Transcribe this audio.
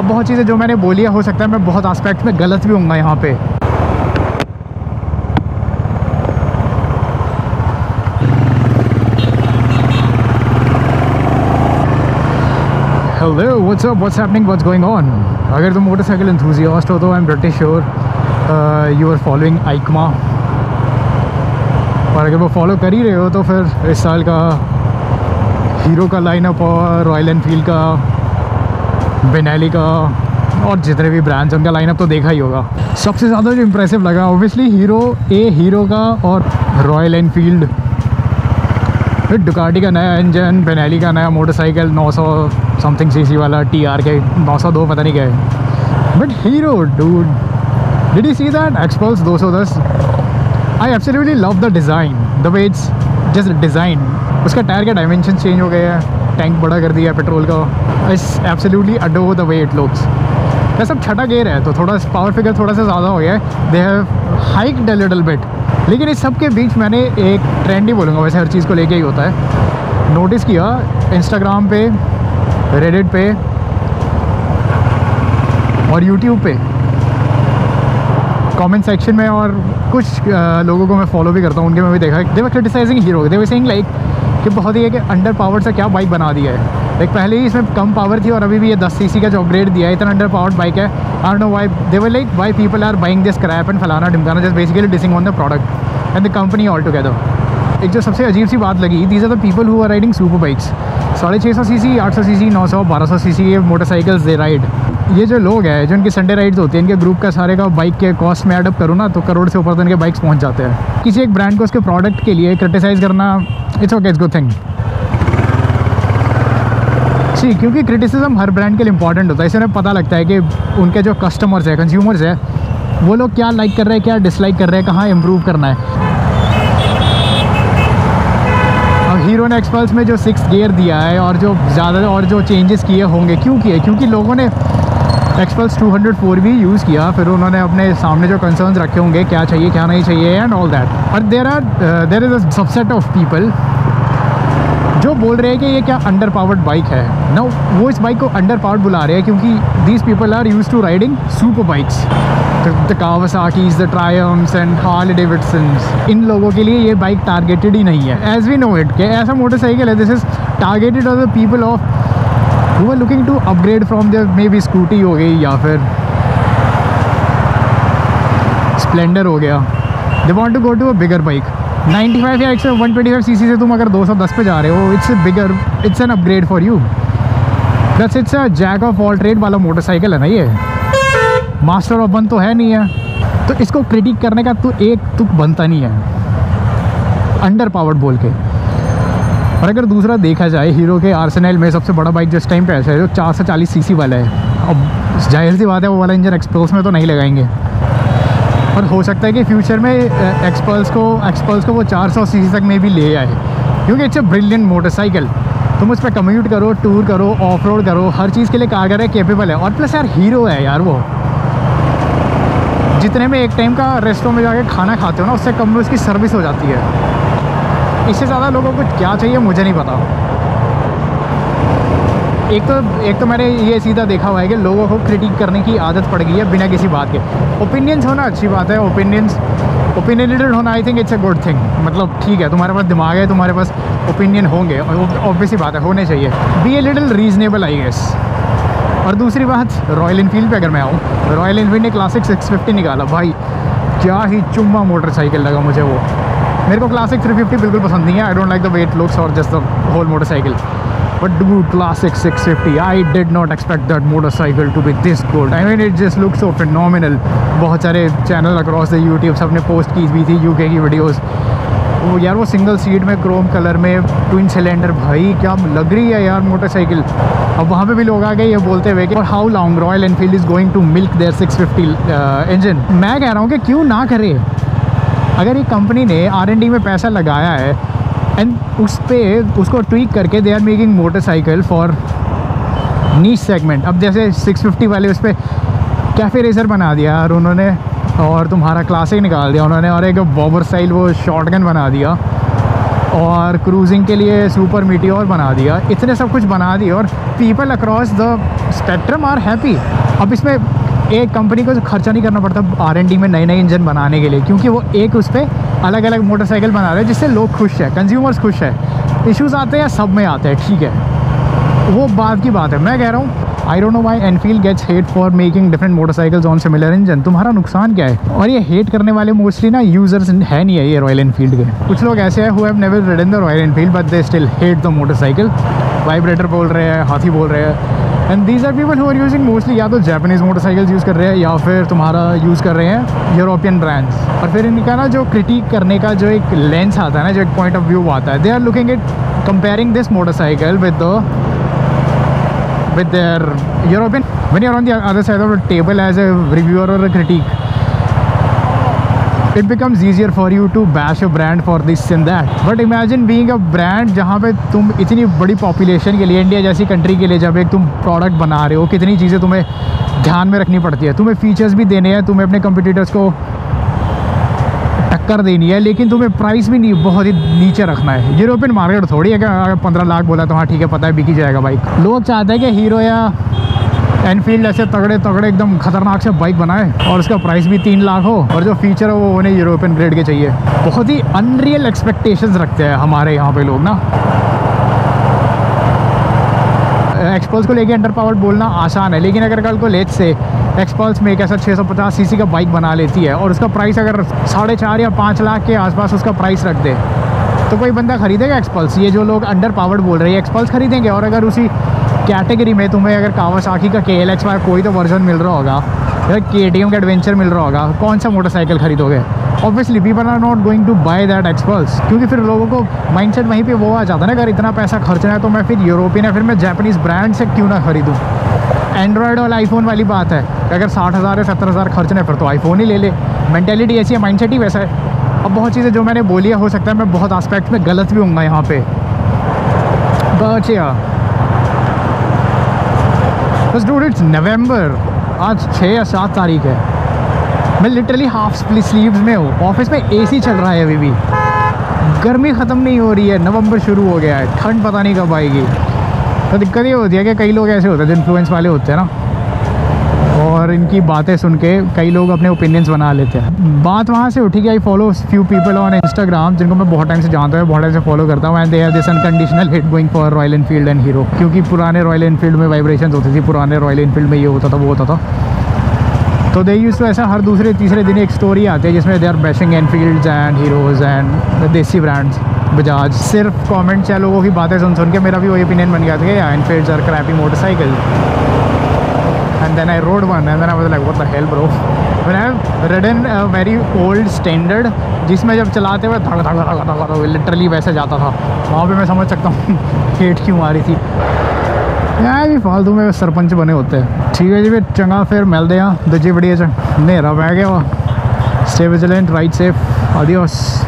अब बहुत चीज़ें जो मैंने बोली है, हो सकता है मैं बहुत एस्पेक्ट में गलत भी हूँगा यहाँ पे। Hello, what's up, what's happening, what's going on. अगर तुम मोटरसाइकिल एंथुसियास्ट हो तो I am pretty sure you are following EICMA, और अगर वो फॉलो कर ही रहे हो तो फिर इस साल का हीरो का लाइनअप और रॉयल एनफील्ड का, बेनेली का और जितने भी ब्रांड्स हैं उनका लाइनअप तो देखा ही होगा। सबसे ज़्यादा जो इम्प्रेसिव लगा ऑब्वियसली हीरो का और रॉयल एनफील्ड, फिर डुकाटी का नया इंजन, बेनेली का नया मोटरसाइकिल 900 समथिंग सीसी वाला TR के 902 पता नहीं क्या है। But hero dude, did you see that XPulse 210? I absolutely love the design, the way it's just design. उसका टायर के डायमेंशन चेंज हो गए हैं, टैंक बड़ा कर दिया है पेट्रोल का। I absolutely adore the way it looks. ये सब छठा गेयर है तो थोड़ा पावर फिगर थोड़ा सा ज़्यादा हो गया है। They have hiked a little bit, लेकिन इस सब के बीच मैंने एक ट्रेंड ही बोलूँगा, वैसे हर चीज़ को लेके ही होता है, नोटिस किया इंस्टाग्राम पे, रेडिट पे और यूट्यूब पे कमेंट सेक्शन में, और कुछ लोगों को मैं फॉलो भी करता हूँ, उनके में भी देखा they were criticizing Hero. They were saying like कि बहुत ही है कि अंडर पावर्ड से क्या बाइक बना दिया है। लाइक पहले ही इसमें कम पावर थी और अभी भी ये 10 सीसी का जो अपग्रेड दिया है, इतना अंडर पावर्ड बाइक है। I don't know why they were like why people are buying this crap and फलाना ढिमकाना, just basically dissing on the product and the company all together. एक जो सबसे अजीब सी बात लगी, these are the people who are riding super bikes, 650 CC, 800 CC, 900, 1200 CC ये मोटरसाइकिल्स दे राइड। ये जो लोग हैं जो इनकी संडे राइड्स होती हैं, इनके ग्रुप का सारे का बाइक के कॉस्ट में एडअप करूँ ना तो करोड़ से ऊपर तो इनके बाइक्स पहुँच जाते हैं। किसी एक ब्रांड को उसके प्रोडक्ट के लिए क्रिटिसाइज़ करना, it's okay, it's good thing. See, क्योंकि क्रिटिसिज्म हर ब्रांड के लिए इंपॉर्टेंट होता है। इससे पता लगता है कि उनके जो कस्टमर्स हैं, कंज्यूमर्स हैं, वो लोग क्या लाइक कर रहे हैं, क्या डिसलाइक कर रहे हैं, कहाँ इम्प्रूव करना है। हीरो ने एक्सपल्स में जो 6 गियर दिया है और जो ज़्यादा और जो चेंजेस किए होंगे, क्यों किए? क्योंकि लोगों ने एक्सपल्स 204 भी यूज़ किया, फिर उन्होंने अपने सामने जो कंसर्न्स रखे होंगे, क्या चाहिए क्या नहीं चाहिए एंड ऑल दैट। और there is a subset of people जो बोल रहे हैं कि ये क्या अंडर पावर्ड बाइक है। ना, वो इस बाइक को अंडर पावर्ड बुला रहे हैं क्योंकि these people are use to riding super bikes, the Kawasakis, the Triumphs and Harley Davidsons. इन लोगों के लिए ये बाइक टारगेटेड ही नहीं है, एज वी नो इट। कि ऐसा मोटरसाइकिल है, this is targeted on the people of who are looking to upgrade from there, maybe Scooty हो गई या फिर स्प्लेंडर हो गया। They want to go to a bigger bike. 95 या 125 सीसी से तुम अगर 210 पे जा रहे हो, it's bigger, it's an upgrade for you. That's it's a jack of all trade वाला मोटरसाइकिल है ना ये, मास्टर ऑफ वन तो है नहीं है। तो इसको क्रिटिक करने का तो एक तुक बनता नहीं है अंडर पावर्ड बोल के। और अगर दूसरा देखा जाए, हीरो के आर्सेनल में सबसे बड़ा बाइक जिस टाइम पे ऐसा है जो 440 सीसी वाला है। अब जाहिर सी बात है वो वाला इंजन एक्सपल्स में तो नहीं लगाएंगे, और हो सकता है कि फ्यूचर में एक्सपल्स को वो 400 सीसी तक में भी ले आए, क्योंकि इट्स अ ब्रिलियंट मोटरसाइकिल। तुम उस पर कम्यूट करो, टूर करो, ऑफ रोड करो, हर चीज़ के लिए कारगर है, केपेबल है। और प्लस यार हीरो है यार, वो जितने में एक टाइम का रेस्टोरेंट में जाके खाना खाते हो ना, उससे कम में उसकी सर्विस हो जाती है। इससे ज़्यादा लोगों को क्या चाहिए मुझे नहीं पता। एक तो मैंने ये सीधा देखा हुआ है कि लोगों को क्रिटिक करने की आदत पड़ गई है बिना किसी बात के। ओपिनियंस होना अच्छी बात है, ओपिनियनेटेड होना I think it's a good thing. मतलब ठीक है, तुम्हारे पास दिमाग है, तुम्हारे पास ओपिनियन होंगे, ऑब्वियस ही बात है, होने चाहिए। Be a little reasonable I guess. और दूसरी बात, रॉयल एनफील्ड पे अगर मैं आऊँ, रॉयल एनफील्ड ने क्लासिक 650 निकाला, भाई क्या ही चुम्मा मोटरसाइकिल लगा मुझे वो। मेरे को क्लासिक 350 बिल्कुल पसंद नहीं है। I don't like the way it looks और just the whole motorcycle. But dude, classic 650, I did not expect that motorcycle to be this good. I mean, it just looks so phenomenal. बहुत सारे channel across the YouTube सब ने post की भी थी UK की videos. वो यार वो सिंगल सीट में क्रोम कलर में ट्विन सिलेंडर, भाई क्या लग रही है यार मोटरसाइकिल। अब वहाँ पे भी लोग आ गए ये बोलते हुए कि how long Royal Enfield is going to milk their 650 engine. मैं कह रहा हूँ कि क्यों ना करे। अगर ये कंपनी ने R&D में पैसा लगाया है एंड उस पर उसको ट्वीक करके they are making motorcycle for niche segment. अब जैसे 650 वाले उस पर कैफ़े रेसर बना दिया यार उन्होंने, और तुम्हारा क्लासिक निकाल दिया उन्होंने, और एक बॉबर स्टाइल वो शॉटगन बना दिया, और क्रूजिंग के लिए सुपर मीटियोर बना दिया। इतने सब कुछ बना दिया, और people across the spectrum are happy. अब इसमें एक कंपनी को खर्चा नहीं करना पड़ता R&D में नए नए इंजन बनाने के लिए, क्योंकि वो एक उस पर अलग अलग मोटरसाइकिल बना रहे हैं जिससे लोग खुश हैं, कंज्यूमर्स खुश है। इश्यूज़ आते हैं सब में आते हैं, ठीक है, वो बात की बात है। मैं कह रहा हूँ I don't know why Enfield gets hate for making different motorcycles on similar engine. तुम्हारा नुकसान क्या है? और ये हेट करने वाले मोस्टली ना यूजर्स है नहीं है ये रॉयल एनफील्ड के। कुछ लोग ऐसे हैं who have never ridden the Royal Enfield but they still hate the motorcycle. Vibrator बोल रहे हैं, हाथी बोल रहे हैं। And these are people who are using mostly या तो जापानीज़ मोटरसाइकिल्स यूज़ कर रहे हैं या फिर तुम्हारा यूज़ कर रहे हैं यूरोपियन ब्रांड्स। और फिर इनका ना जो क्रिटिक करने का जो एक लेंस आता है ना, जो एक पॉइंट ऑफ व्यू आता है, they are looking at comparing this motorcycle with their European. When you're on the other side of the table as a reviewer or a critic, it becomes easier for you to bash a brand for this and that. But imagine being a brand जहाँ पे तुम इतनी बड़ी population के लिए, India जैसी country के लिए जब एक तुम प्रोडक्ट बना रहे हो, कितनी चीज़ें तुम्हें ध्यान में रखनी पड़ती है। तुम्हें फीचर्स भी देने हैं, तुम्हें अपने कंपटीटर्स को टक्कर देनी है, लेकिन तुम्हें प्राइस भी नहीं बहुत ही नीचे रखना है। यूरोपियन मार्केट थोड़ी है कि अगर 15 लाख बोला तो हाँ ठीक है, पता है बिक ही जाएगा बाइक। लोग चाहते हैं कि हीरो या एनफील्ड ऐसे तगड़े तगड़े एकदम खतरनाक से बाइक बनाए और उसका प्राइस भी 3 लाख हो और जो फीचर है वो उन्हें यूरोपियन ग्रेड के चाहिए। बहुत ही अनरियल एक्सपेक्टेशंस रखते हैं हमारे यहाँ पे लोग ना। एक्सपल्स को लेके अंडर पावर्ड बोलना आसान है, लेकिन अगर कल को लेट से एक्सपल्स में एक ऐसा 650 सीसी का बाइक बना लेती है और उसका प्राइस अगर 4.5 या 5 लाख के आसपास उसका प्राइस रख दे, तो कोई बंदा खरीदेगा एक्सपल्स? ये जो लोग अंडर पावर्ड बोल रहे हैं एक्सपल्स खरीदेंगे। और अगर उसी कैटेगरी में तुम्हें अगर कावासाकी का KLX कोई तो वर्जन मिल रहा होगा या KTM का एडवेंचर मिल रहा होगा, कौन सा मोटरसाइकिल खरीदोगे? Obviously people are not going to buy that Xpulse, क्योंकि फिर लोगों को माइंडसेट वहीं पे वो आ जाता है ना, अगर इतना पैसा खर्चना है तो मैं फिर यूरोपियन या फिर मैं जापानीज़ ब्रांड से क्यों ना खरीदूँ। एंड्रॉयड और आईफोन वाली बात है, अगर 60,000 या 70,000 खर्चने फिर तो आईफोन ही ले ले। मेंटेलिटी ऐसी है, माइंडसेट ही वैसा है। अब बहुत चीज़ें जो मैंने बोली है, हो सकता है मैं बहुत एस्पेक्ट में गलत भी हूँगा यहाँ पे, बट बस डूड इट्स नवंबर, आज 6 या 7 तारीख है। मैं लिटरली हाफ स्लीव्स में हूँ, ऑफिस में AC चल रहा है अभी भी, गर्मी ख़त्म नहीं हो रही है, नवंबर शुरू हो गया है, ठंड पता नहीं कब आएगी। तो दिक्कत ये होती है कि कई लोग ऐसे होते हैं जो इन्फ्लुएंस वाले होते हैं ना, और इनकी बातें सुन के कई लोग अपने ओपिनियंस बना लेते हैं। बात वहाँ से उठी कि I follow few people on Instagram जिनको मैं बहुत टाइम से जानता हूँ, बहुत टाइम से फॉलो करता हूँ, and they have this unconditional hit going for royal Enfield and hero. क्योंकि पुराने रॉयल एनफील्ड में वाइब्रेशन होती थी, पुराने रॉयल एनफील्ड में ये होता था वो होता था, तो दे यूज़ टू ऐसा हर दूसरे तीसरे दिन एक स्टोरी आती है जिसमें they are bashing Enfields and Heroes and desi brands, Bajaj. सिर्फ कमेंट्स या लोगों की बातें सुन के मेरा भी वही ओपिनियन बन गया था कि Enfields are crappy motorcycle. And then I rode one and then I was like what the hell bro. When I have ridden a very old standard, जिसमें जब चलाते हुए धक धक धक धक लिटरली वैसे जाता था, वहाँ पे मैं समझ सकता हूँ हेट क्यों आ रही थी। यार भी फालतू में सरपंच बने होते हैं। ठीक है जी, फिर चंगा फिर मिलते हैं दूजी वीडियो च। नेरा पै गया वा। Stay vigilant, ride safe, adios.